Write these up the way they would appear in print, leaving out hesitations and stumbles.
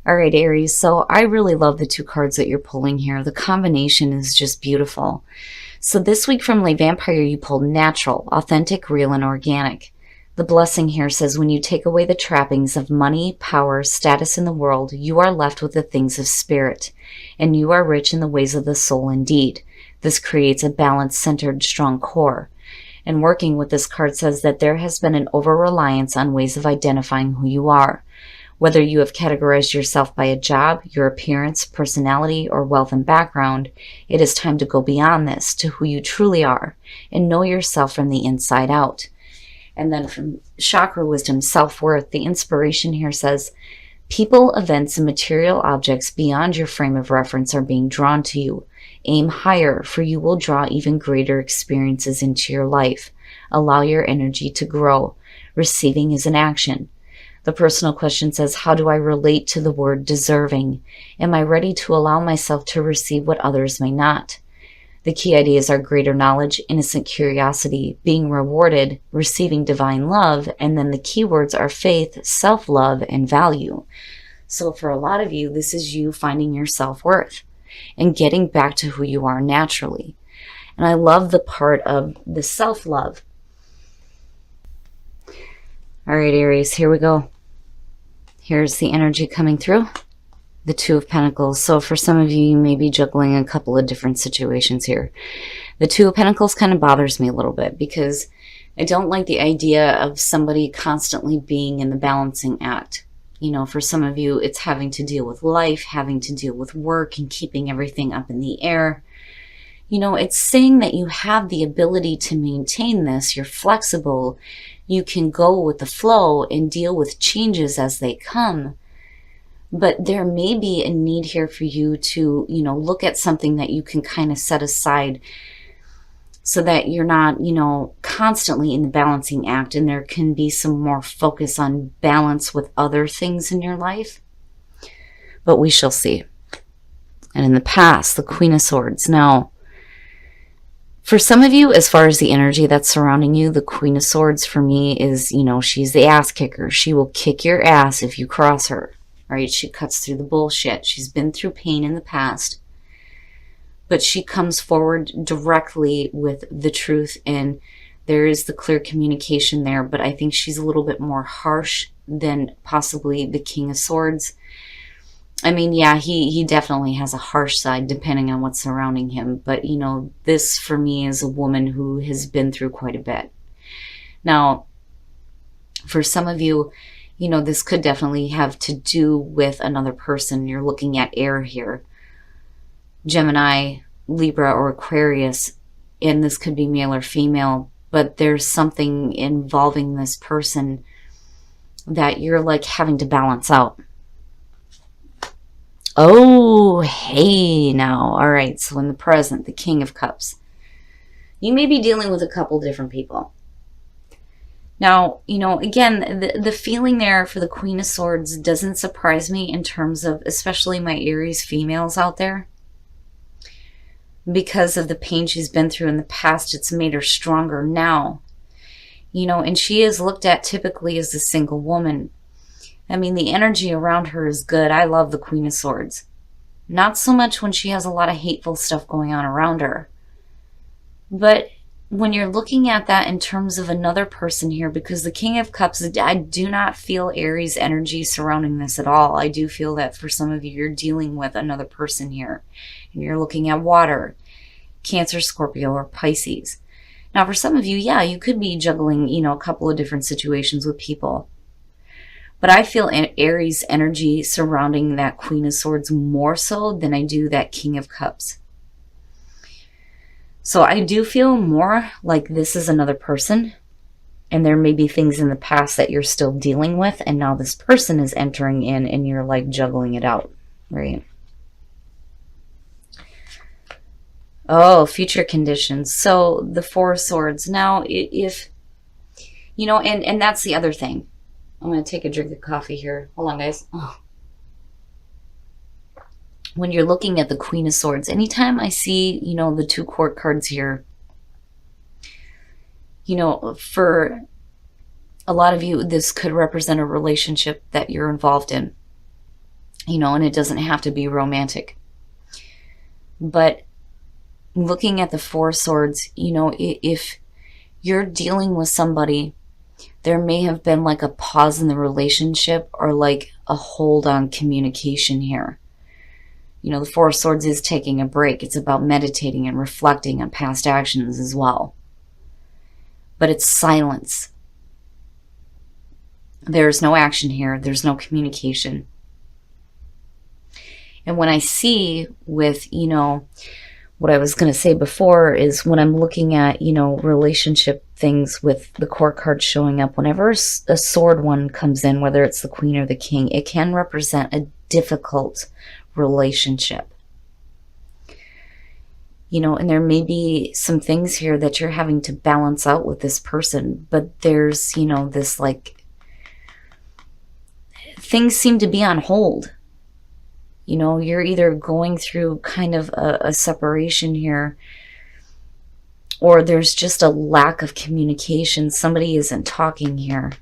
All right, Aries. So I really love the two cards that you're pulling here. The combination is just beautiful. So this week from Le Vampire, you pulled natural, authentic, real, and organic. The blessing here says when you take away the trappings of money, power, status in the world, you are left with the things of spirit, and you are rich in the ways of the soul indeed. This creates a balanced, centered, strong core. And working with this card says that there has been an over-reliance on ways of identifying who you are. Whether you have categorized yourself by a job, your appearance, personality, or wealth and background, it is time to go beyond this to who you truly are and know yourself from the inside out. And then from Chakra Wisdom, Self-Worth, the inspiration here says, people, events, and material objects beyond your frame of reference are being drawn to you. Aim higher, for you will draw even greater experiences into your life. Allow your energy to grow. Receiving is an action. The personal question says, how do I relate to the word deserving? Am I ready to allow myself to receive what others may not? The key ideas are greater knowledge, innocent curiosity, being rewarded, receiving divine love, and then the keywords are faith, self-love, and value. So for a lot of you, this is you finding your self-worth and getting back to who you are naturally. And I love the part of the self-love. All right, Aries, here we go. Here's the energy coming through. The Two of Pentacles. So for some of you, you may be juggling a couple of different situations here. The Two of Pentacles kind of bothers me a little bit because I don't like the idea of somebody constantly being in the balancing act. You know, for some of you, it's having to deal with life, having to deal with work, and keeping everything up in the air. You know, it's saying that you have the ability to maintain this. You're flexible. You can go with the flow and deal with changes as they come. But there may be a need here for you to, you know, look at something that you can kind of set aside so that you're not, you know, constantly in the balancing act, and there can be some more focus on balance with other things in your life. But we shall see. And in the past, the Queen of Swords. Now, for some of you, as far as the energy that's surrounding you, the Queen of Swords for me is, you know, she's the ass kicker. She will kick your ass if you cross her, right? She cuts through the bullshit. She's been through pain in the past, but she comes forward directly with the truth, and there is the clear communication there, but I think she's a little bit more harsh than possibly the King of Swords. I mean, yeah, he definitely has a harsh side depending on what's surrounding him. But, you know, this for me is a woman who has been through quite a bit. Now, for some of you, you know, this could definitely have to do with another person. You're looking at air here. Gemini, Libra, or Aquarius. And this could be male or female. But there's something involving this person that you're like having to balance out. Oh, hey now. All right, so in the present, the King of Cups. You may be dealing with a couple different people. Now, you know, again, the feeling there for the Queen of Swords doesn't surprise me in terms of, especially my Aries females out there. Because of the pain she's been through in the past, it's made her stronger now. You know, and she is looked at typically as a single woman. I mean, the energy around her is good. I love the Queen of Swords. Not so much when she has a lot of hateful stuff going on around her. But when you're looking at that in terms of another person here, because the King of Cups, I do not feel Aries energy surrounding this at all. I do feel that for some of you, you're dealing with another person here. And you're looking at water, Cancer, Scorpio, or Pisces. Now, for some of you, yeah, you could be juggling, you know, a couple of different situations with people. But I feel Aries energy surrounding that Queen of Swords more so than I do that King of Cups. So I do feel more like this is another person. And there may be things in the past that you're still dealing with. And now this person is entering in and you're like juggling it out, right? Oh, future conditions. So the Four of Swords. Now, if, you know, and that's the other thing. I'm going to take a drink of coffee here. Hold on, guys. Oh. When you're looking at the Queen of Swords, anytime I see, you know, the two court cards here, you know, for a lot of you, this could represent a relationship that you're involved in. and it doesn't have to be romantic. But looking at the Four of Swords, if you're dealing with somebody, there may have been like a pause in the relationship or like a hold on communication here. The Four of Swords is taking a break. It's about meditating and reflecting on past actions as well. But it's silence. There's no action here. There's no communication. And when I see with, what I was going to say before is when I'm looking at, relationship things with the court card showing up, whenever a sword one comes in, whether it's the queen or the king, it can represent a difficult relationship. And there may be some things here that you're having to balance out with this person, but there's, this like, things seem to be on hold. You're either going through kind of a separation here, or there's just a lack of communication. Somebody isn't talking here.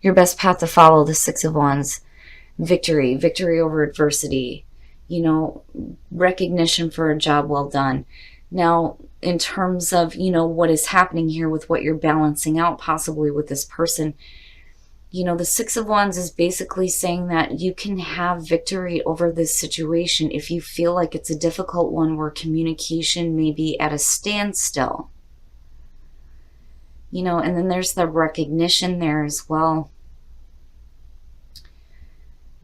Your best path to follow, the Six of Wands. Victory over adversity. Recognition for a job well done. Now, in terms of, what is happening here with what you're balancing out possibly with this person, the Six of Wands is basically saying that you can have victory over this situation if you feel like it's a difficult one where communication may be at a standstill. And then there's the recognition there as well.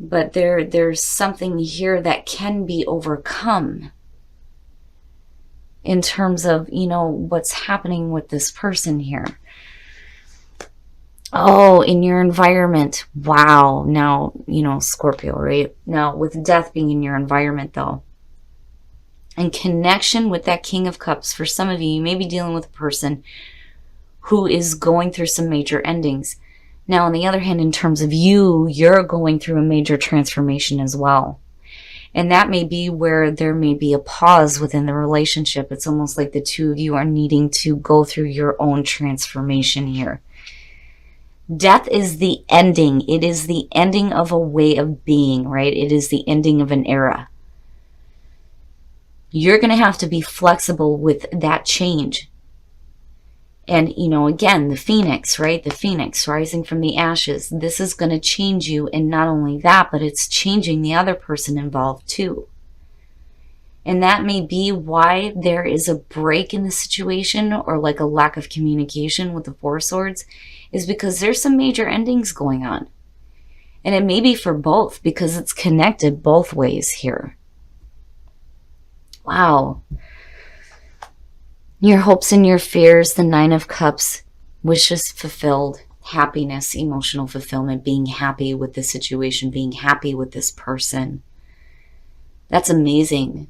But there's something here that can be overcome in terms of, what's happening with this person here. Oh, in your environment. Wow. Now, Scorpio, right? Now, with death being in your environment, though, in connection with that King of Cups, for some of you, you may be dealing with a person who is going through some major endings. Now, on the other hand, in terms of you're going through a major transformation as well. And that may be where there may be a pause within the relationship. It's almost like the two of you are needing to go through your own transformation here. Death is the ending. It is the ending of a way of being, right? It is the ending of an era. You're going to have to be flexible with that change. And, again, the phoenix, right? The phoenix rising from the ashes. This is going to change you. And not only that, but it's changing the other person involved too. And that may be why there is a break in the situation or like a lack of communication with the Four Swords, is because there's some major endings going on. And it may be for both because it's connected both ways here. Wow. Your hopes and your fears, the Nine of Cups, wishes fulfilled, happiness, emotional fulfillment, being happy with the situation, being happy with this person. That's amazing.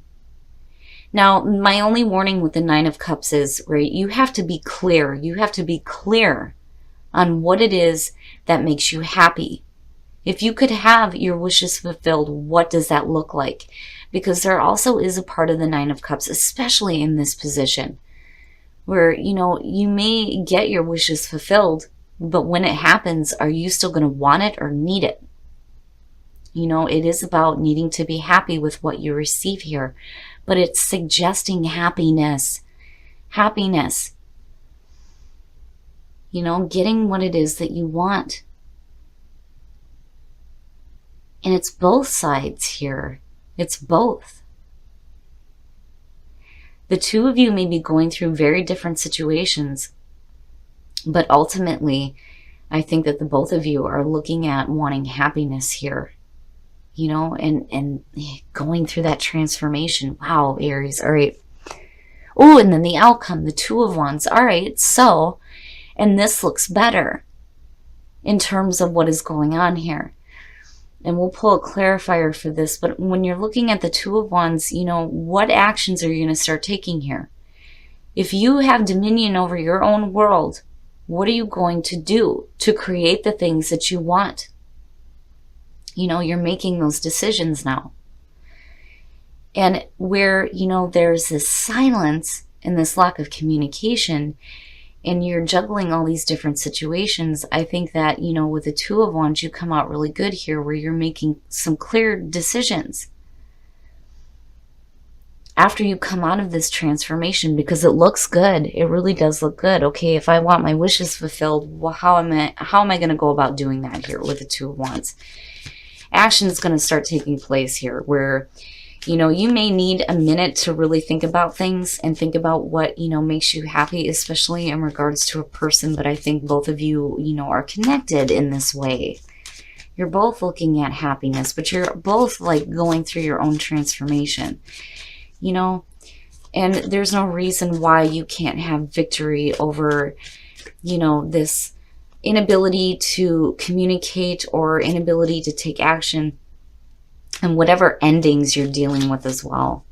Now, my only warning with the Nine of Cups is, right, you have to be clear. You have to be clear on what it is that makes you happy. If you could have your wishes fulfilled, what does that look like? Because there also is a part of the Nine of Cups, especially in this position, where, you may get your wishes fulfilled, but when it happens, are you still going to want it or need it? It is about needing to be happy with what you receive here, but it's suggesting happiness. Happiness. Getting what it is that you want. And it's both sides here. It's both. The two of you may be going through very different situations, but ultimately, I think that the both of you are looking at wanting happiness here, and going through that transformation. Wow, Aries. All right. Oh, and then the outcome, the Two of Wands. All right, so, and this looks better in terms of what is going on here. And we'll pull a clarifier for this, but when you're looking at the Two of Wands, what actions are you going to start taking here? If you have dominion over your own world, what are you going to do to create the things that you want? You're making those decisions now. And where, there's this silence and this lack of communication, and you're juggling all these different situations, I think that, you know, with the Two of Wands, you come out really good here where you're making some clear decisions after you come out of this transformation, because it looks good. It really does look good. Okay, if I want my wishes fulfilled, well, how am I going to go about doing that here with the Two of Wands? Action is going to start taking place here where, you know, you may need a minute to really think about things and think about what, you know, makes you happy, especially in regards to a person. But I think both of you, you know, are connected in this way. You're both looking at happiness, but you're both like going through your own transformation, you know, and there's no reason why you can't have victory over, you know, this inability to communicate or inability to take action, and whatever endings you're dealing with as well.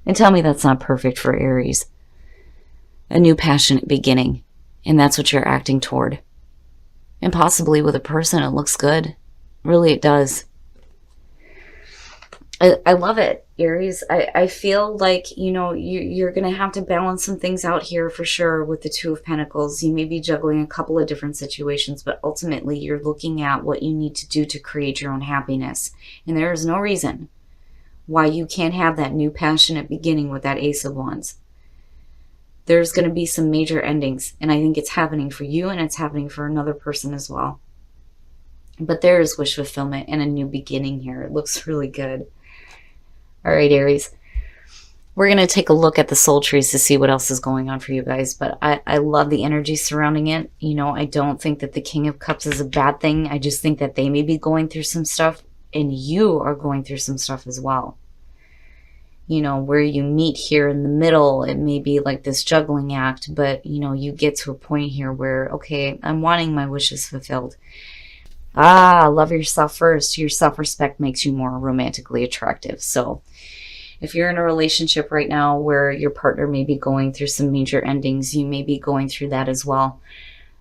And tell me that's not perfect for Aries. A new passionate beginning, and that's what you're acting toward. And possibly with a person, it looks good. Really, it does. I love it, Aries. I feel like, you know, you're going to have to balance some things out here for sure with the Two of Pentacles. You may be juggling a couple of different situations, but ultimately you're looking at what you need to do to create your own happiness. And there is no reason why you can't have that new passionate beginning with that Ace of Wands. There's going to be some major endings, and I think it's happening for you and it's happening for another person as well. But there is wish fulfillment and a new beginning here. It looks really good. All right, Aries, we're going to take a look at the soul trees to see what else is going on for you guys. But I love the energy surrounding it. You know, I don't think that the King of Cups is a bad thing. I just think that they may be going through some stuff, and you are going through some stuff as well. You know, where you meet here in the middle, it may be like this juggling act, but, you know, you get to a point here where, okay, I'm wanting my wishes fulfilled. Love yourself first. Your self-respect makes you more romantically attractive. So if you're in a relationship right now where your partner may be going through some major endings, you may be going through that as well.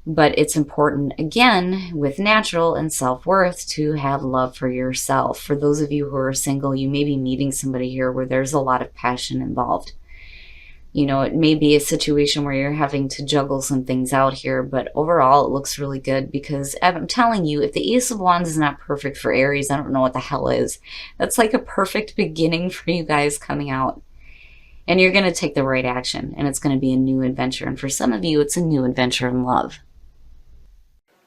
But it's important, again, with natural and self-worth, to have love for yourself. For those of you who are single, you may be meeting somebody here where there's a lot of passion involved. You know, it may be a situation where you're having to juggle some things out here, but overall it looks really good, because I'm telling you, if the Ace of Wands is not perfect for Aries, I don't know what the hell is. That's like a perfect beginning for you guys coming out. And you're going to take the right action, and it's going to be a new adventure. And for some of you, it's a new adventure in love.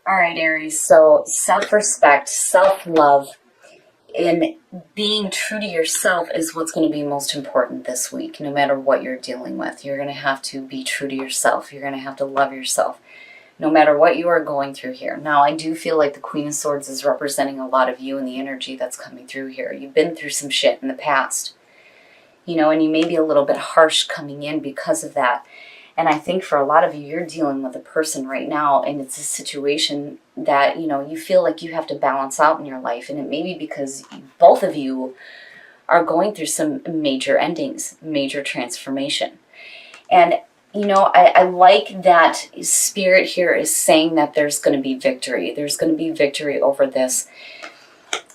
All right, Aries, so self-respect, self-love, and being true to yourself is what's going to be most important this week. No matter what you're dealing with, you're going to have to be true to yourself. You're going to have to love yourself, no matter what you are going through here. Now, I do feel like the Queen of Swords is representing a lot of you and the energy that's coming through here. You've been through some shit in the past, you know, and you may be a little bit harsh coming in because of that. And I think for a lot of you, you're dealing with a person right now, and it's a situation that, you know, you feel like you have to balance out in your life. And it may be because both of you are going through some major endings, major transformation. And, you know, I like that Spirit here is saying that there's going to be victory. There's going to be victory over this.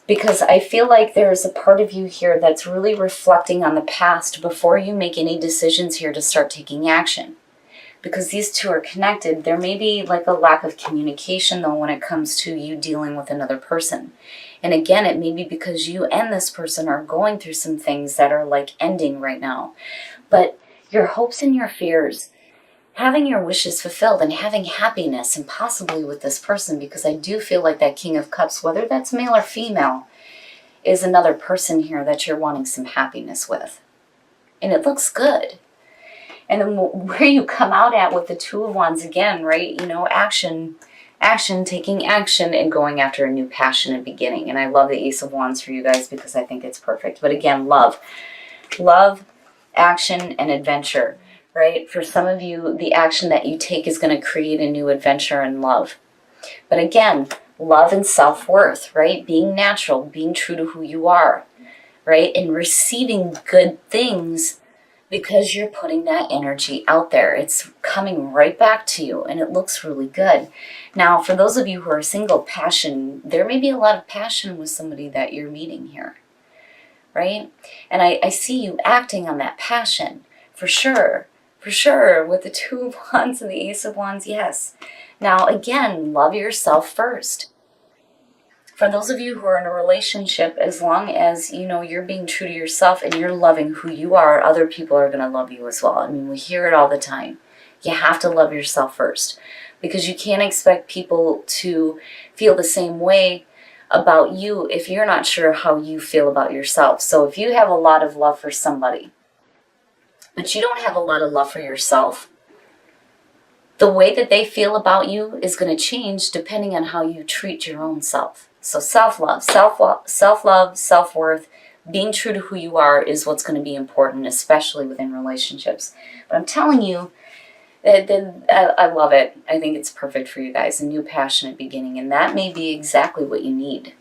Because I feel like there's a part of you here that's really reflecting on the past before you make any decisions here to start taking action. Because these two are connected, there may be like a lack of communication, though, when it comes to you dealing with another person. And again, it may be because you and this person are going through some things that are like ending right now. But your hopes and your fears, having your wishes fulfilled and having happiness, and possibly with this person, because I do feel like that King of Cups, whether that's male or female, is another person here that you're wanting some happiness with. And it looks good. And then where you come out at with the Two of Wands again, right? You know, action, taking action, and going after a new passionate beginning. And I love the Ace of Wands for you guys because I think it's perfect. But again, love, action, and adventure, right? For some of you, the action that you take is going to create a new adventure in love. But again, love and self-worth, right? Being natural, being true to who you are, right? And receiving good things, because you're putting that energy out there. It's coming right back to you, and it looks really good. Now, for those of you who are single, passion, there may be a lot of passion with somebody that you're meeting here, right? And I see you acting on that passion, for sure, For sure, with the Two of Wands and the Ace of Wands, yes. Now, again, love yourself first. For those of you who are in a relationship, as long as, you know, you're being true to yourself and you're loving who you are, other people are going to love you as well. I mean, we hear it all the time. You have to love yourself first, because you can't expect people to feel the same way about you if you're not sure how you feel about yourself. So if you have a lot of love for somebody, but you don't have a lot of love for yourself, the way that they feel about you is going to change depending on how you treat your own self. So self-love, self-love, self-worth, being true to who you are is what's going to be important, especially within relationships. But I'm telling you, I love it. I think it's perfect for you guys, a new passionate beginning, and that may be exactly what you need.